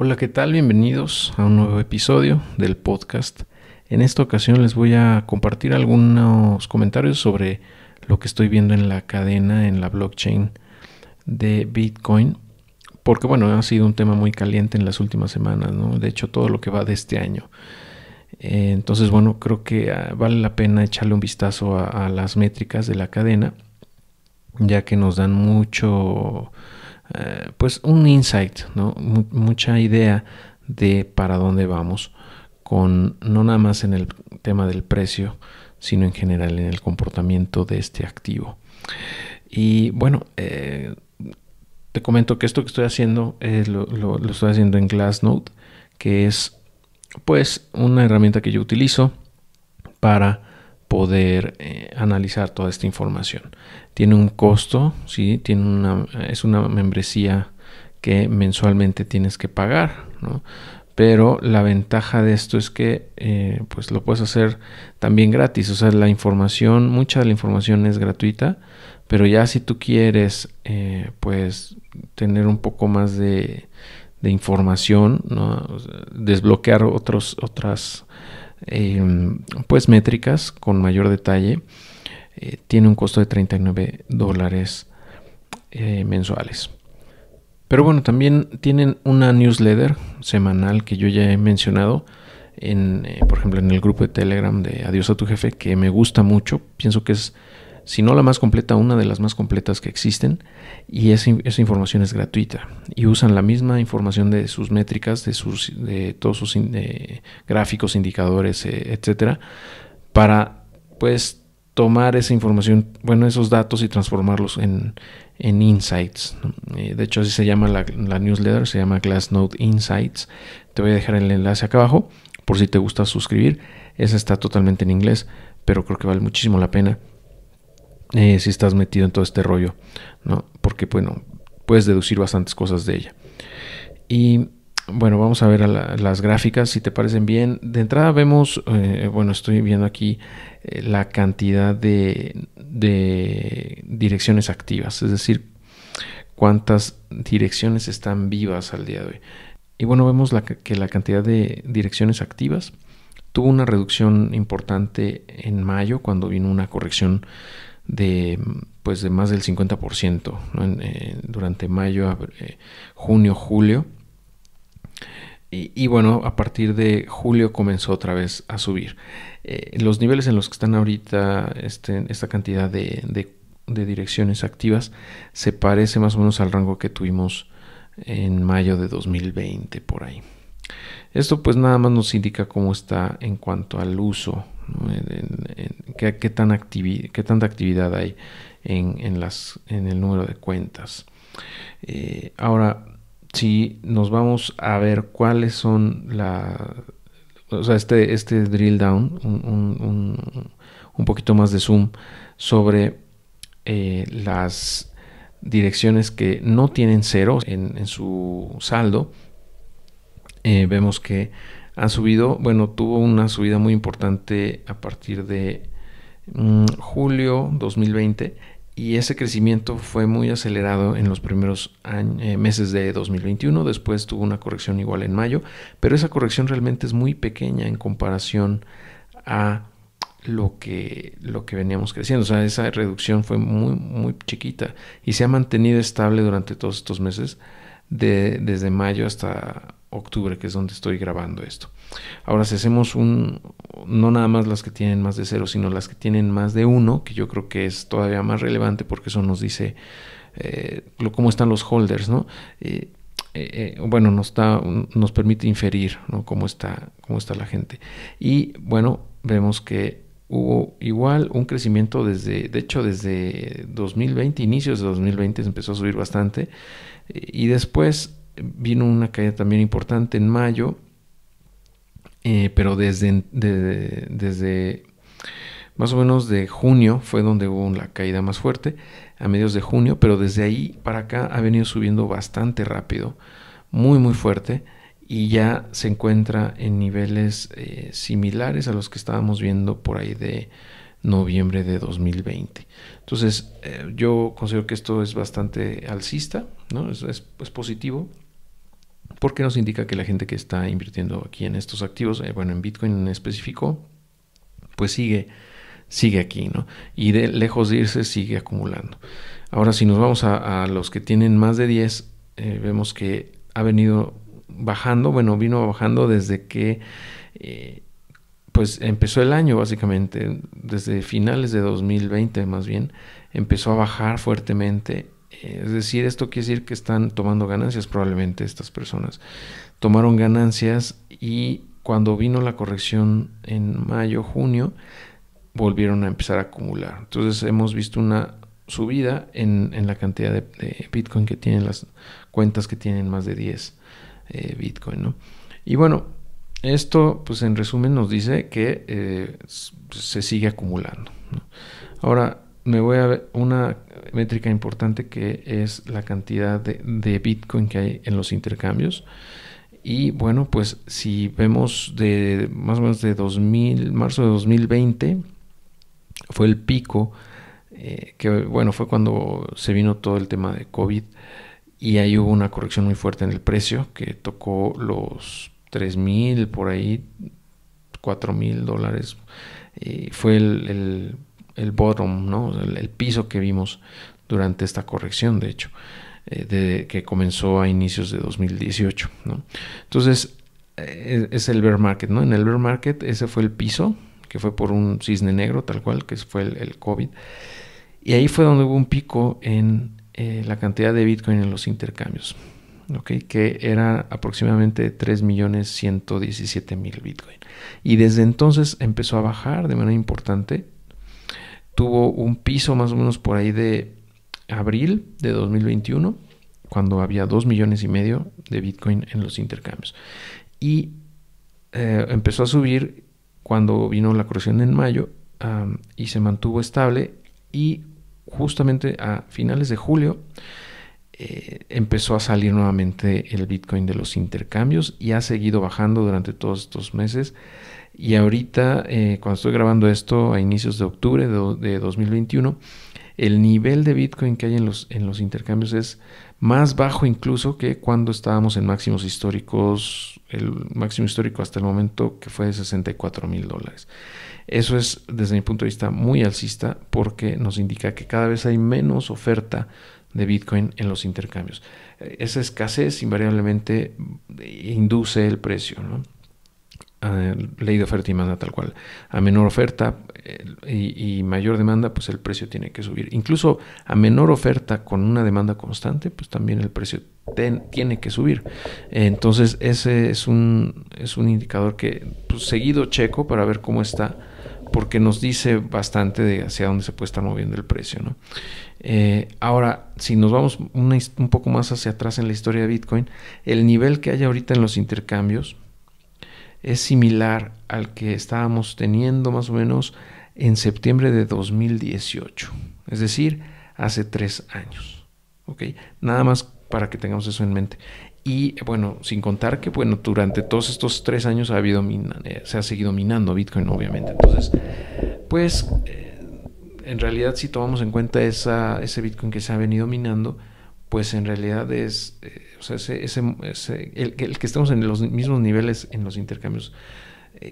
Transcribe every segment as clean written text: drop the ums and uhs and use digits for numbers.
Hola, ¿qué tal? Bienvenidos a un nuevo episodio del podcast. En esta ocasión les voy a compartir algunos comentarios sobre lo que estoy viendo en la cadena, en la blockchain de Bitcoin, porque bueno, ha sido un tema muy caliente en las últimas semanas, ¿no? De hecho, todo lo que va de este año. Entonces, bueno, creo que vale la pena echarle un vistazo a las métricas de la cadena, ya que nos dan mucho, pues un insight, ¿no? Mucha idea de para dónde vamos, con no nada más en el tema del precio, sino en general en el comportamiento de este activo. Y bueno, te comento que esto que estoy haciendo lo estoy haciendo en Glassnode, que es pues una herramienta que yo utilizo para poder analizar toda esta información. Tiene un costo, ¿sí? Es una membresía que mensualmente tienes que pagar, ¿no? Pero la ventaja de esto es que pues lo puedes hacer también gratis. O sea, mucha de la información es gratuita, pero ya si tú quieres pues tener un poco más de información, ¿no? Desbloquear otras pues métricas con mayor detalle, tiene un costo de $39 mensuales. Pero bueno, también tienen una newsletter semanal que yo ya he mencionado por ejemplo, en el grupo de Telegram de Adiós a tu jefe, que me gusta mucho. Pienso que es, si no la más completa, una de las más completas que existen, y esa información es gratuita y usan la misma información de sus métricas, de todos sus gráficos, indicadores, etcétera, para pues tomar esa información, bueno, esos datos y transformarlos en insights. De hecho, así se llama la newsletter, se llama Glassnode Insights. Te voy a dejar el enlace acá abajo por si te gusta suscribir. Esa está totalmente en inglés, pero creo que vale muchísimo la pena si estás metido en todo este rollo, ¿no? Porque, bueno, puedes deducir bastantes cosas de ella. Y bueno, vamos a ver las gráficas, si te parecen bien. De entrada vemos, bueno, estoy viendo aquí la cantidad de direcciones activas, es decir, cuántas direcciones están vivas al día de hoy. Y bueno, vemos que la cantidad de direcciones activas tuvo una reducción importante en mayo, cuando vino una corrección de más del 50%, ¿no? Durante mayo, junio, julio. Y bueno, a partir de julio comenzó otra vez a subir. Los niveles en los que están ahorita esta cantidad de direcciones activas se parece más o menos al rango que tuvimos en mayo de 2020 por ahí. Esto pues nada más nos indica cómo está en cuanto al uso, ¿no? Qué tanta actividad hay en el número de cuentas. Ahora, si nos vamos a ver cuáles son o sea, este drill down, un poquito más de zoom sobre las direcciones que no tienen ceros en su saldo, vemos que han subido, bueno, tuvo una subida muy importante a partir de julio 2020, y ese crecimiento fue muy acelerado en los primeros meses de 2021. Después tuvo una corrección igual en mayo, pero esa corrección realmente es muy pequeña en comparación a lo que veníamos creciendo. O sea, esa reducción fue muy, muy chiquita y se ha mantenido estable durante todos estos meses, desde mayo hasta octubre, que es donde estoy grabando esto. Ahora, si hacemos no nada más las que tienen más de 0, sino las que tienen más de 1, que yo creo que es todavía más relevante, porque eso nos dice cómo están los holders, ¿no? Bueno, nos permite inferir, ¿no? cómo está la gente. Y bueno, vemos que hubo igual un crecimiento de hecho desde 2020, inicios de 2020 se empezó a subir bastante, y después vino una caída también importante en mayo, pero desde más o menos de junio fue donde hubo la caída más fuerte, a mediados de junio, pero desde ahí para acá ha venido subiendo bastante rápido, muy muy fuerte, y ya se encuentra en niveles similares a los que estábamos viendo por ahí de noviembre de 2020. Entonces yo considero que esto es bastante alcista, ¿no? Es positivo, porque nos indica que la gente que está invirtiendo aquí en estos activos, bueno, en Bitcoin en específico, pues sigue aquí, ¿no? Y lejos de irse, sigue acumulando. Ahora, si nos vamos a los que tienen más de 10, vemos que ha venido bajando, vino bajando desde que pues empezó el año, básicamente, desde finales de 2020 más bien, empezó a bajar fuertemente. Es decir, esto quiere decir que están tomando ganancias, probablemente estas personas tomaron ganancias, y cuando vino la corrección en mayo, junio, volvieron a empezar a acumular. Entonces hemos visto una subida en la cantidad de Bitcoin que tienen las cuentas que tienen más de 10 Bitcoin, ¿no? Y bueno, esto pues en resumen nos dice que se sigue acumulando, ¿no? Ahora me voy a ver una métrica importante, que es la cantidad de Bitcoin que hay en los intercambios. Y bueno, pues si vemos de más o menos de marzo de 2020 fue el pico, que bueno, fue cuando se vino todo el tema de COVID, y ahí hubo una corrección muy fuerte en el precio que tocó los 3,000 por ahí, $4,000. Fue el bottom, ¿no? El piso que vimos durante esta corrección, de hecho, que comenzó a inicios de 2018, ¿no? Entonces, es el bear market, ¿no? En el bear market ese fue el piso, que fue por un cisne negro, tal cual, que fue el COVID. Y ahí fue donde hubo un pico en la cantidad de Bitcoin en los intercambios, ¿okay? Que era aproximadamente 3,117,000 Bitcoin. Y desde entonces empezó a bajar de manera importante. Tuvo un piso más o menos por ahí de abril de 2021, cuando había 2,5 millones de Bitcoin en los intercambios. Y empezó a subir cuando vino la corrección en mayo, y se mantuvo estable, y justamente a finales de julio empezó a salir nuevamente el Bitcoin de los intercambios, y ha seguido bajando durante todos estos meses. Y ahorita, cuando estoy grabando esto a inicios de octubre de 2021, el nivel de Bitcoin que hay en los intercambios es más bajo incluso que cuando estábamos en máximos históricos. El máximo histórico hasta el momento, que fue de $64,000. Eso es, desde mi punto de vista, muy alcista, porque nos indica que cada vez hay menos oferta de Bitcoin en los intercambios. Esa escasez invariablemente induce el precio, ¿no? Ley de oferta y demanda, tal cual. A menor oferta y mayor demanda, pues el precio tiene que subir. Incluso a menor oferta con una demanda constante, pues también el precio tiene que subir. Entonces ese es un indicador que pues, seguido checo para ver cómo está, porque nos dice bastante de hacia dónde se puede estar moviendo el precio, ¿no? Ahora, si nos vamos un poco más hacia atrás en la historia de Bitcoin, el nivel que hay ahorita en los intercambios es similar al que estábamos teniendo más o menos en septiembre de 2018, es decir, hace 3 años, ¿ok? Nada más para que tengamos eso en mente. Y bueno, sin contar que bueno, durante todos estos 3 años se ha seguido minando Bitcoin, obviamente. Entonces, pues en realidad, si tomamos en cuenta ese Bitcoin que se ha venido minando, pues en realidad es o sea, el que estemos en los mismos niveles en los intercambios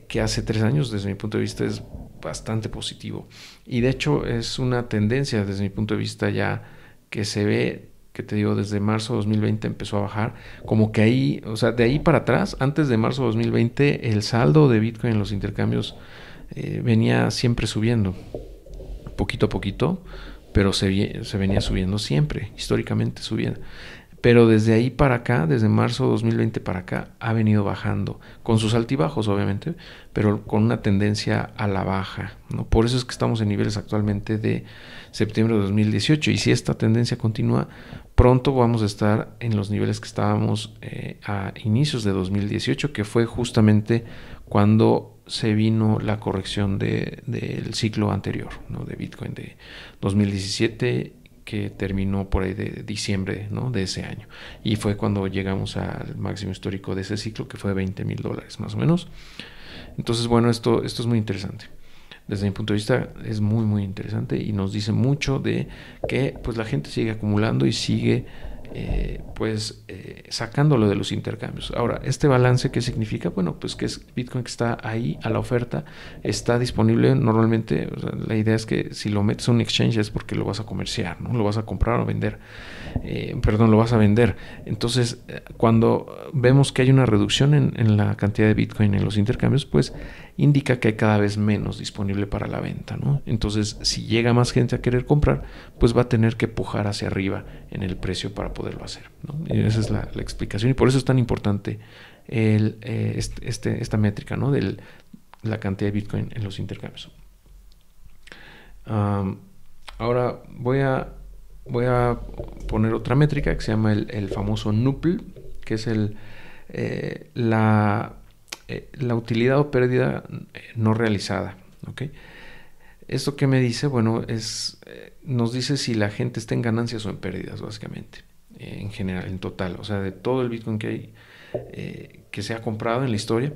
que hace 3 años, desde mi punto de vista, es bastante positivo. Y de hecho es una tendencia desde mi punto de vista ya que se ve, que te digo, desde marzo de 2020 empezó a bajar, como que ahí, o sea, de ahí para atrás, antes de marzo de 2020, el saldo de Bitcoin en los intercambios venía siempre subiendo, poquito a poquito, pero se venía subiendo siempre, históricamente subiendo. Pero desde ahí para acá, desde marzo de 2020 para acá, ha venido bajando, con sus altibajos obviamente, pero con una tendencia a la baja, ¿no? Por eso es que estamos en niveles actualmente de septiembre de 2018, y si esta tendencia continúa, pronto vamos a estar en los niveles que estábamos a inicios de 2018, que fue justamente cuando se vino la corrección del ciclo anterior, ¿no? De Bitcoin de 2017, que terminó por ahí de diciembre, ¿no? De ese año, y fue cuando llegamos al máximo histórico de ese ciclo, que fue de $20,000 más o menos. Entonces bueno, esto es muy interesante. Desde mi punto de vista es muy muy interesante, y nos dice mucho de que pues la gente sigue acumulando y sigue sacándolo de los intercambios. Ahora, este balance, ¿qué significa? Bueno, pues que es Bitcoin que está ahí a la oferta, está disponible normalmente. O sea, la idea es que si lo metes a un exchange es porque lo vas a comerciar, ¿no? Lo vas a comprar o vender. Lo vas a vender. Entonces, cuando vemos que hay una reducción en la cantidad de Bitcoin en los intercambios, pues indica que hay cada vez menos disponible para la venta, ¿no? Entonces, si llega más gente a querer comprar, pues va a tener que pujar hacia arriba en el precio para poderlo hacer, ¿no? Y esa es la explicación, y por eso es tan importante esta métrica, ¿no? De la cantidad de Bitcoin en los intercambios. Ahora voy a poner otra métrica que se llama el famoso NUPL, que es la utilidad o pérdida no realizada. ¿Okay? ¿Esto qué me dice? Bueno, nos dice si la gente está en ganancias o en pérdidas, básicamente, en general, en total. O sea, de todo el Bitcoin que hay, que se ha comprado en la historia,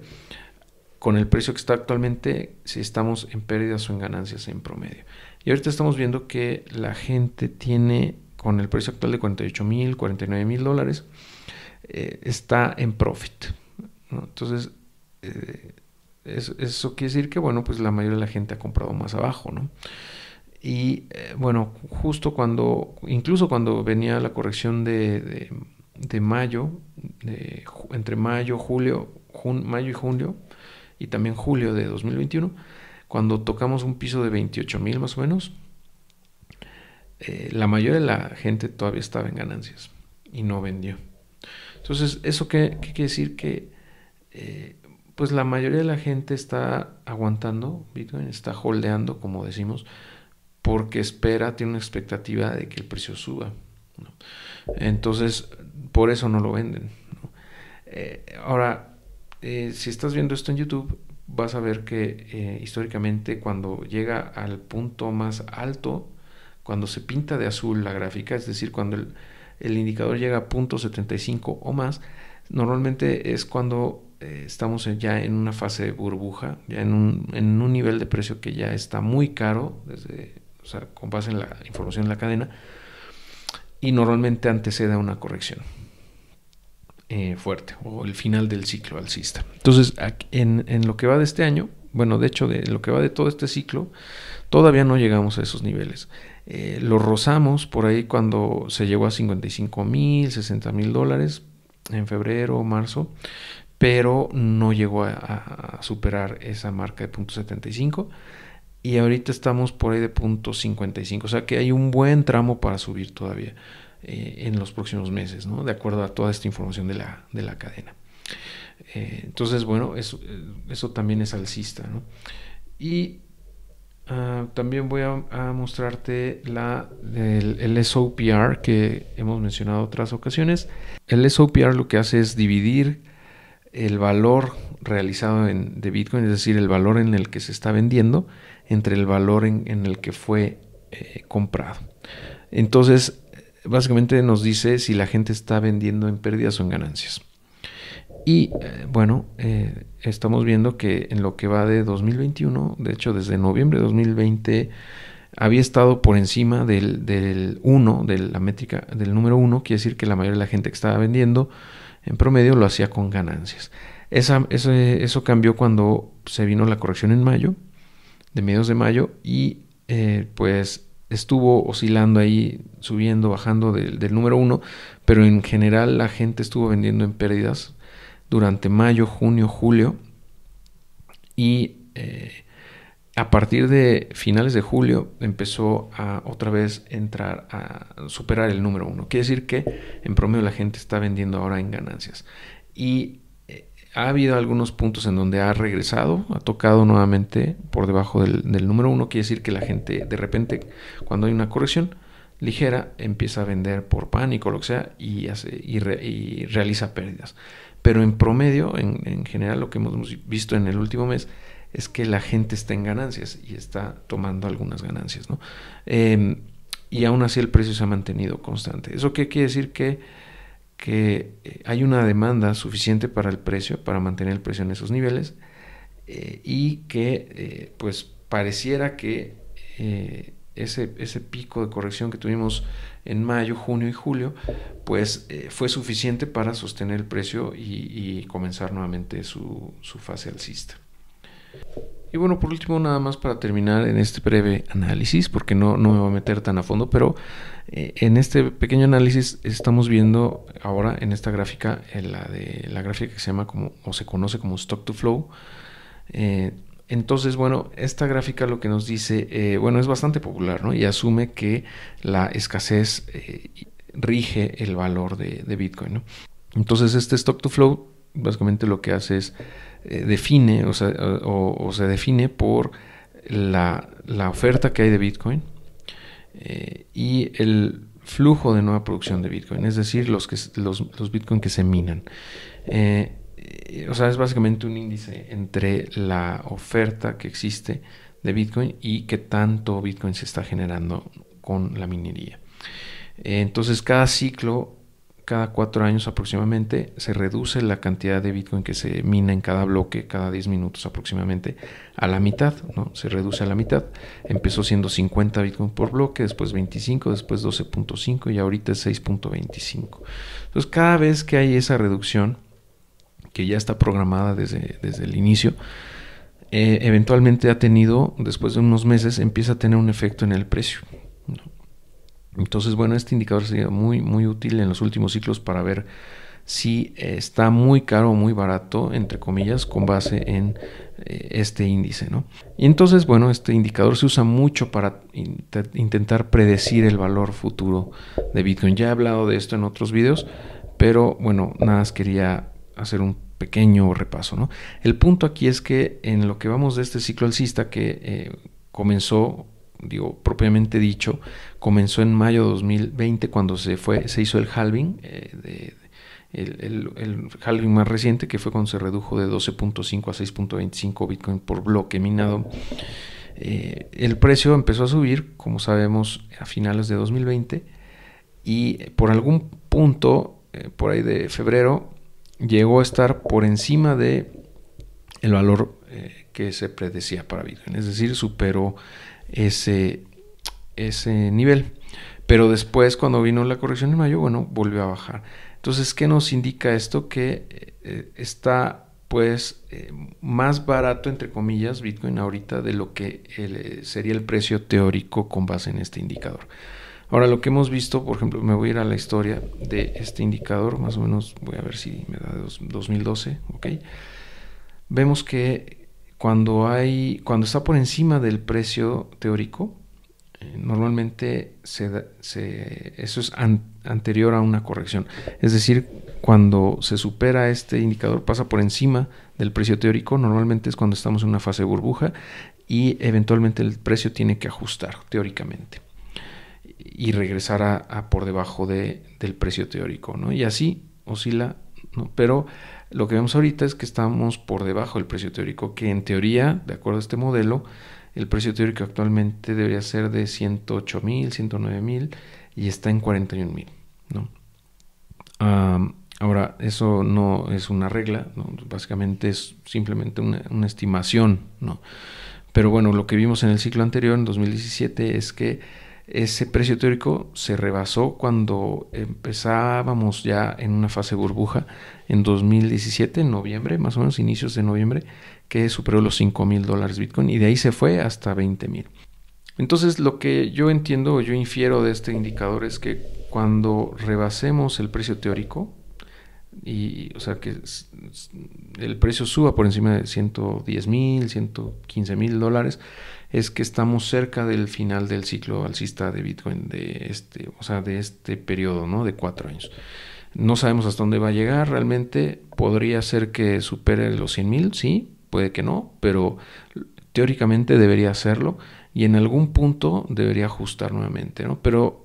con el precio que está actualmente, si estamos en pérdidas o en ganancias en promedio. Y ahorita estamos viendo que la gente tiene, con el precio actual de $48,000, $49,000, está en profit, ¿no? Entonces, eso quiere decir que, bueno, pues la mayoría de la gente ha comprado más abajo, ¿no? Y bueno, incluso cuando venía la corrección de mayo, entre mayo y julio, y también julio de 2021, cuando tocamos un piso de 28,000 más o menos, la mayoría de la gente todavía estaba en ganancias y no vendió. Entonces, ¿eso qué quiere decir? Que pues la mayoría de la gente está aguantando Bitcoin, está holdeando, como decimos, porque tiene una expectativa de que el precio suba, ¿no? Entonces, por eso no lo venden, ¿no? Ahora, si estás viendo esto en YouTube, vas a ver que históricamente cuando llega al punto más alto, cuando se pinta de azul la gráfica, es decir, cuando el indicador llega a .75 o más, normalmente es cuando estamos ya en una fase de burbuja, ya en un nivel de precio que ya está muy caro, o sea, con base en la información de la cadena, y normalmente antecede a una corrección fuerte, o el final del ciclo alcista. Entonces, en lo que va de este año, bueno, de hecho, de lo que va de todo este ciclo, todavía no llegamos a esos niveles. Lo rozamos por ahí cuando se llegó a $55,000, $60,000 en febrero o marzo, pero no llegó a superar esa marca de .75, y ahorita estamos por ahí de .55, o sea que hay un buen tramo para subir todavía en los próximos meses, ¿no? De acuerdo a toda esta información de la cadena. Entonces, bueno, eso también es alcista, ¿no? Y también voy a mostrarte el SOPR que hemos mencionado en otras ocasiones. El SOPR lo que hace es dividir el valor realizado de Bitcoin, es decir, el valor en el que se está vendiendo, entre el valor en el que fue comprado. Entonces, básicamente nos dice si la gente está vendiendo en pérdidas o en ganancias. Y bueno, estamos viendo que en lo que va de 2021, de hecho desde noviembre de 2020, había estado por encima del 1, de la métrica del número 1, quiere decir que la mayoría de la gente que estaba vendiendo en promedio lo hacía con ganancias. Eso cambió cuando se vino la corrección en mayo, de mediados de mayo, y pues estuvo oscilando ahí, subiendo, bajando del número 1, pero en general la gente estuvo vendiendo en pérdidas durante mayo, junio, julio, y a partir de finales de julio empezó a otra vez entrar a superar el número 1. Quiere decir que en promedio la gente está vendiendo ahora en ganancias. Y ha habido algunos puntos en donde ha regresado, ha tocado nuevamente por debajo del número 1. Quiere decir que la gente de repente, cuando hay una corrección ligera, empieza a vender por pánico, lo que sea, y realiza pérdidas. Pero en promedio, en general, lo que hemos visto en el último mes es que la gente está en ganancias y está tomando algunas ganancias, ¿no? Y aún así el precio se ha mantenido constante. ¿Eso qué quiere decir? Que hay una demanda suficiente para el precio, para mantener el precio en esos niveles, y que pues pareciera que ese pico de corrección que tuvimos en mayo, junio y julio, pues fue suficiente para sostener el precio y comenzar nuevamente su fase alcista. Y bueno, por último, nada más para terminar en este breve análisis, porque no me voy a meter tan a fondo, pero en este pequeño análisis estamos viendo ahora en esta gráfica, la gráfica que se llama o se conoce como Stock to Flow. Entonces, bueno, esta gráfica lo que nos dice, bueno, es bastante popular, ¿no? Y asume que la escasez rige el valor de Bitcoin, ¿no? Entonces, este Stock to Flow básicamente lo que hace es define, o se define por la oferta que hay de Bitcoin y el flujo de nueva producción de Bitcoin, es decir, los Bitcoin que se minan. O sea, es básicamente un índice entre la oferta que existe de Bitcoin y qué tanto Bitcoin se está generando con la minería. Entonces, cada ciclo, cada 4 años aproximadamente, se reduce la cantidad de Bitcoin que se mina en cada bloque, cada 10 minutos aproximadamente, a la mitad, ¿no? Se reduce a la mitad. Empezó siendo 50 Bitcoin por bloque, después 25, después 12.5 y ahorita es 6.25. Entonces, cada vez que hay esa reducción, que ya está programada desde el inicio, eventualmente después de unos meses, empieza a tener un efecto en el precio, ¿no? Entonces, bueno, este indicador sería muy, muy útil en los últimos ciclos para ver si está muy caro o muy barato, entre comillas, con base en este índice, ¿no? Y entonces, bueno, este indicador se usa mucho para intentar predecir el valor futuro de Bitcoin. Ya he hablado de esto en otros videos, pero bueno, nada más quería hacer un pequeño repaso, ¿no? El punto aquí es que en lo que vamos de este ciclo alcista que comenzó, propiamente dicho, comenzó en mayo de 2020 cuando se hizo el halving, el halving más reciente, que fue cuando se redujo de 12.5 a 6.25 Bitcoin por bloque minado. El precio empezó a subir, como sabemos, a finales de 2020 y por algún punto, por ahí de febrero, llegó a estar por encima de el valor que se predecía para Bitcoin, es decir, superó ese nivel. Pero después, cuando vino la corrección en mayo, bueno, volvió a bajar. Entonces, ¿qué nos indica esto? Que está pues más barato, entre comillas, Bitcoin ahorita de lo que sería el precio teórico con base en este indicador. Ahora, lo que hemos visto, por ejemplo, me voy a ir a la historia de este indicador, más o menos, voy a ver si me da 2012, ¿ok? Vemos que cuando está por encima del precio teórico, normalmente eso es anterior a una corrección. Es decir, cuando se supera este indicador, pasa por encima del precio teórico, normalmente es cuando estamos en una fase de burbuja y eventualmente el precio tiene que ajustar teóricamente y regresar a por debajo del precio teórico, ¿no? Y así oscila, ¿no? Pero lo que vemos ahorita es que estamos por debajo del precio teórico, que en teoría, de acuerdo a este modelo, el precio teórico actualmente debería ser de 108,000, 109,000 y está en 41,000, ¿no? Ahora, eso no es una regla, ¿no? Básicamente es simplemente una estimación, ¿no? Pero bueno, lo que vimos en el ciclo anterior, en 2017, es que ese precio teórico se rebasó cuando empezábamos ya en una fase burbuja en 2017, en noviembre, más o menos inicios de noviembre, que superó los $5,000 Bitcoin y de ahí se fue hasta 20,000. Entonces, lo que yo entiendo o yo infiero de este indicador es que cuando rebasemos el precio teórico, o sea que el precio suba por encima de 110,000, 115,000 dólares, es que estamos cerca del final del ciclo alcista de Bitcoin de este periodo, ¿no? De 4 años. No sabemos hasta dónde va a llegar realmente. Podría ser que supere los 100,000, sí, puede que no, pero teóricamente debería hacerlo y en algún punto debería ajustar nuevamente, ¿no? Pero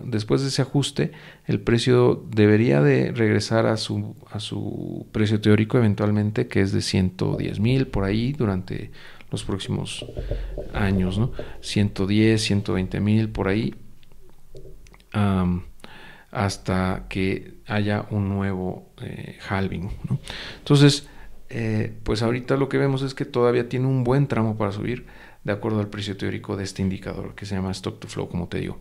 después de ese ajuste, el precio debería de regresar a su precio teórico eventualmente, que es de 110,000 por ahí durante los próximos años, ¿no? 110, 120,000 por ahí, hasta que haya un nuevo halving, ¿no? Entonces, pues ahorita lo que vemos es que todavía tiene un buen tramo para subir. de acuerdo al precio teórico de este indicador que se llama Stock to Flow, como te digo.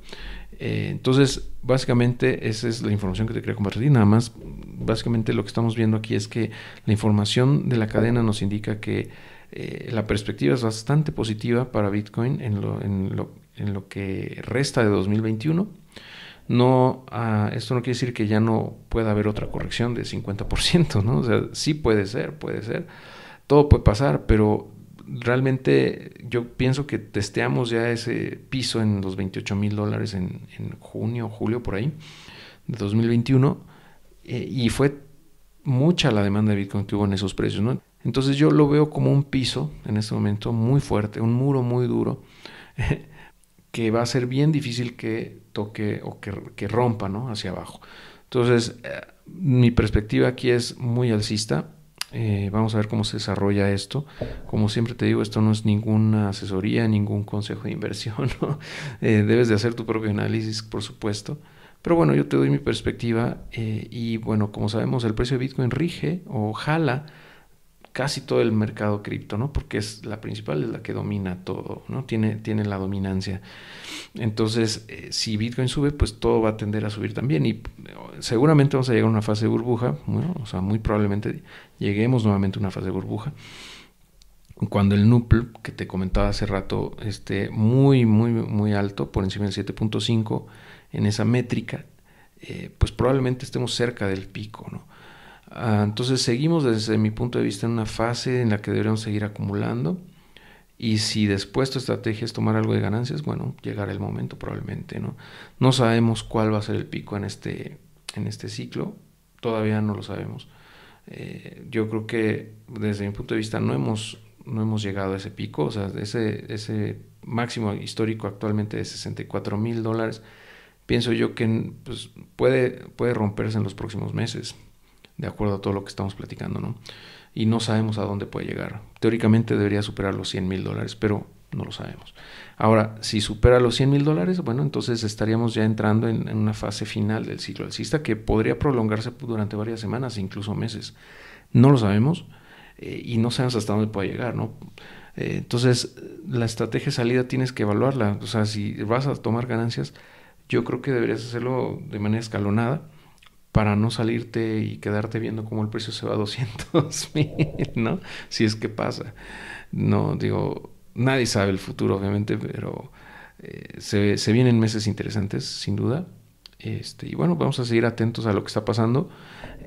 Entonces, básicamente esa es la información que te quería compartir. Nada más, básicamente lo que estamos viendo aquí es que la información de la cadena nos indica que la perspectiva es bastante positiva para Bitcoin en lo que resta de 2021. No, esto no quiere decir que ya no pueda haber otra corrección de 50%, ¿no? O sea, sí puede ser, todo puede pasar, pero realmente yo pienso que testeamos ya ese piso en los $28,000 en junio, julio, por ahí, de 2021, y fue mucha la demanda de Bitcoin que hubo en esos precios, ¿no? Entonces yo lo veo como un piso en este momento muy fuerte, un muro muy duro, que va a ser bien difícil que toque o que rompa, ¿no? Hacia abajo. Entonces, mi perspectiva aquí es muy alcista. Vamos a ver cómo se desarrolla esto. Como siempre te digo, esto no es ninguna asesoría, ningún consejo de inversión, ¿no? Debes de hacer tu propio análisis, por supuesto. Pero bueno, yo te doy mi perspectiva y bueno, como sabemos, el precio de Bitcoin rige o jala casi todo el mercado cripto, ¿no? Porque es la principal, es la que domina todo, ¿no? Tiene la dominancia. Entonces, si Bitcoin sube, pues todo va a tender a subir también y seguramente vamos a llegar a una fase de burbuja, ¿no? O sea, muy probablemente lleguemos nuevamente a una fase de burbuja. Cuando el NUPL, que te comentaba hace rato, esté muy alto, por encima del 7.5 en esa métrica, pues probablemente estemos cerca del pico, ¿no? Entonces seguimos desde mi punto de vista en una fase en la que deberíamos seguir acumulando y si después tu estrategia es tomar algo de ganancias, bueno, llegará el momento probablemente, ¿no? No sabemos cuál va a ser el pico en este ciclo, todavía no lo sabemos. Yo creo que desde mi punto de vista no hemos llegado a ese pico, o sea, ese máximo histórico actualmente de $64,000, pienso yo que pues, puede romperse en los próximos meses, de acuerdo a todo lo que estamos platicando, ¿no? Y no sabemos a dónde puede llegar. Teóricamente debería superar los $100,000, pero no lo sabemos. Ahora, si supera los $100,000, bueno, entonces estaríamos ya entrando en una fase final del ciclo alcista que podría prolongarse durante varias semanas, incluso meses. No lo sabemos y no sabemos hasta dónde puede llegar, ¿no? Entonces, la estrategia de salida tienes que evaluarla. O sea, si vas a tomar ganancias, yo creo que deberías hacerlo de manera escalonada para no salirte y quedarte viendo cómo el precio se va a 200,000, ¿no? Si es que pasa. No, digo, nadie sabe el futuro, obviamente, pero se vienen meses interesantes, sin duda. Y bueno, vamos a seguir atentos a lo que está pasando.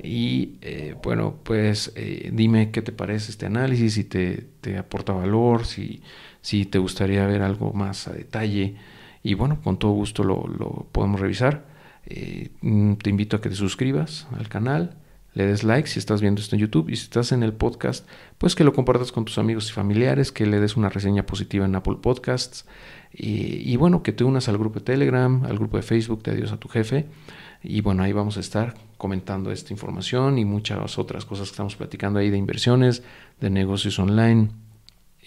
Y bueno, pues dime qué te parece este análisis, si te aporta valor, si te gustaría ver algo más a detalle. Y bueno, con todo gusto lo podemos revisar. Te invito a que te suscribas al canal, le des like si estás viendo esto en YouTube y si estás en el podcast, pues que lo compartas con tus amigos y familiares, que le des una reseña positiva en Apple Podcasts y bueno, que te unas al grupo de Telegram, al grupo de Facebook de Adiós a tu Jefe y bueno, ahí vamos a estar comentando esta información y muchas otras cosas que estamos platicando ahí de inversiones, de negocios online.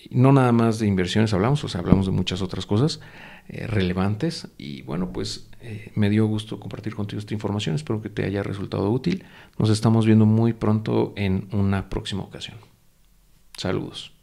No nada más de inversiones hablamos, o sea, hablamos de muchas otras cosas relevantes y bueno, pues me dio gusto compartir contigo esta información, espero que te haya resultado útil. Nos estamos viendo muy pronto en una próxima ocasión. Saludos.